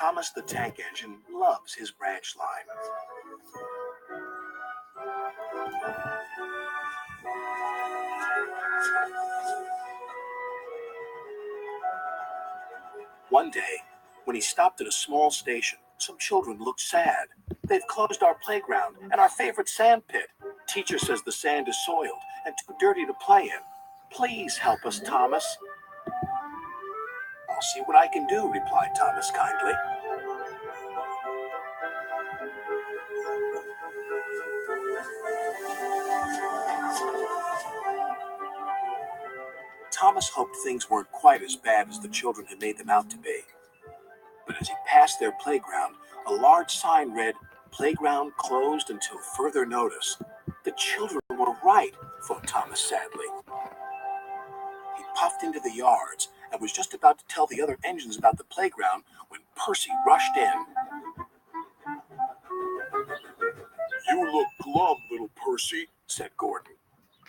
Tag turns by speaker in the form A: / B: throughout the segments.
A: Thomas the Tank Engine loves his branch line. One day, when he stopped at a small station, some children looked sad. They've closed our playground and our favorite sand pit. Teacher says the sand is soiled and too dirty to play in. Please help us, Thomas. I'll see what I can do, replied Thomas kindly. Thomas hoped things weren't quite as bad as the children had made them out to be. But as he passed their playground, a large sign read, "Playground closed until further notice." The children were right, thought Thomas sadly. He puffed into the yards and was just about to tell the other engines about the playground when Percy rushed in. "You look glum, little Percy," said Gordon.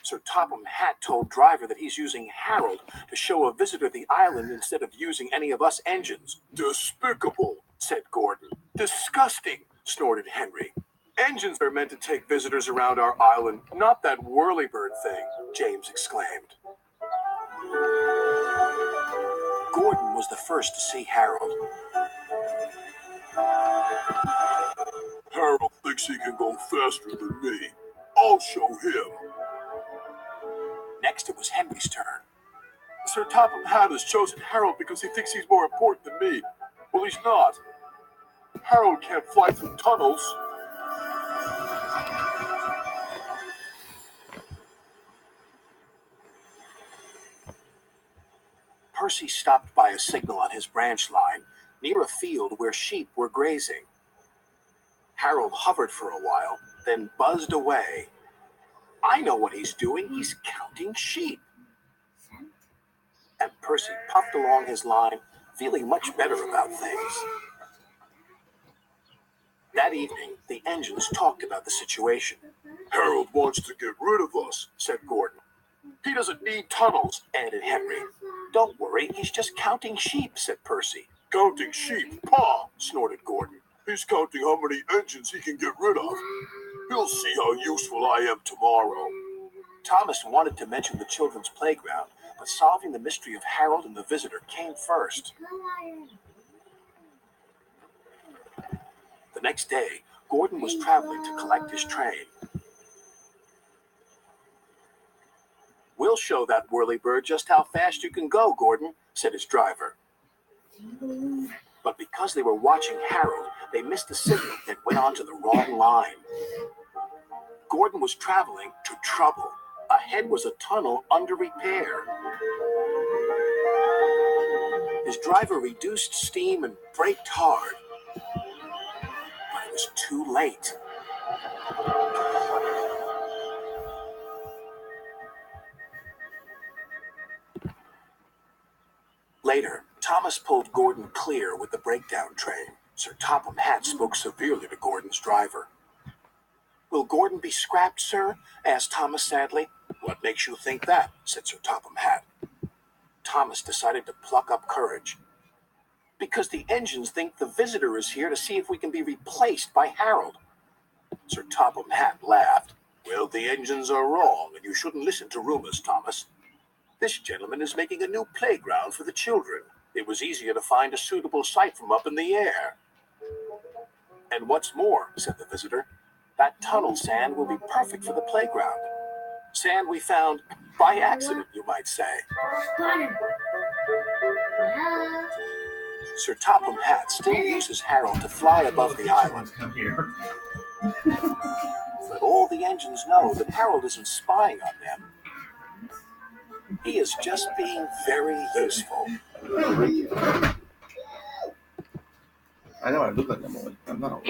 A: Sir Topham Hatt told Driver that he's using Harold to show a visitor the island instead of using any of us engines. "Despicable," said Gordon. "Disgusting," snorted Henry. "Engines are meant to take visitors around our island, not that whirlybird thing," James exclaimed. Gordon was the first to see Harold. "Harold thinks he can go faster than me. I'll show him." Next, it was Henry's turn. "Sir Topham Hatt has chosen Harold because he thinks he's more important than me. Well, he's not. Harold can't fly through tunnels." Percy stopped by a signal on his branch line near a field where sheep were grazing. Harold hovered for a while, then buzzed away. "I know what he's doing. He's counting sheep." And Percy puffed along his line, feeling much better about things. That evening, the engines talked about the situation. "Harold wants to get rid of us," said Gordon. "He doesn't need tunnels," added Henry. "Don't worry, he's just counting sheep," said Percy. "Counting sheep? Pah!" snorted Gordon. "He's counting how many engines he can get rid of. He'll see how useful I am tomorrow." Thomas wanted to mention the children's playground, but solving the mystery of Harold and the visitor came first. The next day, Gordon was traveling to collect his train. "We'll show that whirlybird just how fast you can go, Gordon," said his driver. But because they were watching Harold, they missed the signal and went on to the wrong line. Gordon was traveling to trouble. Ahead was a tunnel under repair. His driver reduced steam and braked hard. But it was too late. Later, Thomas pulled Gordon clear with the breakdown train. Sir Topham Hatt spoke severely to Gordon's driver. "Will Gordon be scrapped, sir?" asked Thomas sadly. "What makes you think that?" said Sir Topham Hatt. Thomas decided to pluck up courage. "Because the engines think the visitor is here to see if we can be replaced by Harold." Sir Topham Hatt laughed. "Well, the engines are wrong, and you shouldn't listen to rumors, Thomas. This gentleman is making a new playground for the children. It was easier to find a suitable site from up in the air." "And what's more," said the visitor, "that tunnel sand will be perfect for the playground. Sand we found by accident, you might say." Sir Topham Hatt still uses Harold to fly above the island. But all the engines know that Harold isn't spying on them. He is just being very useful.
B: I know I look like I'm not.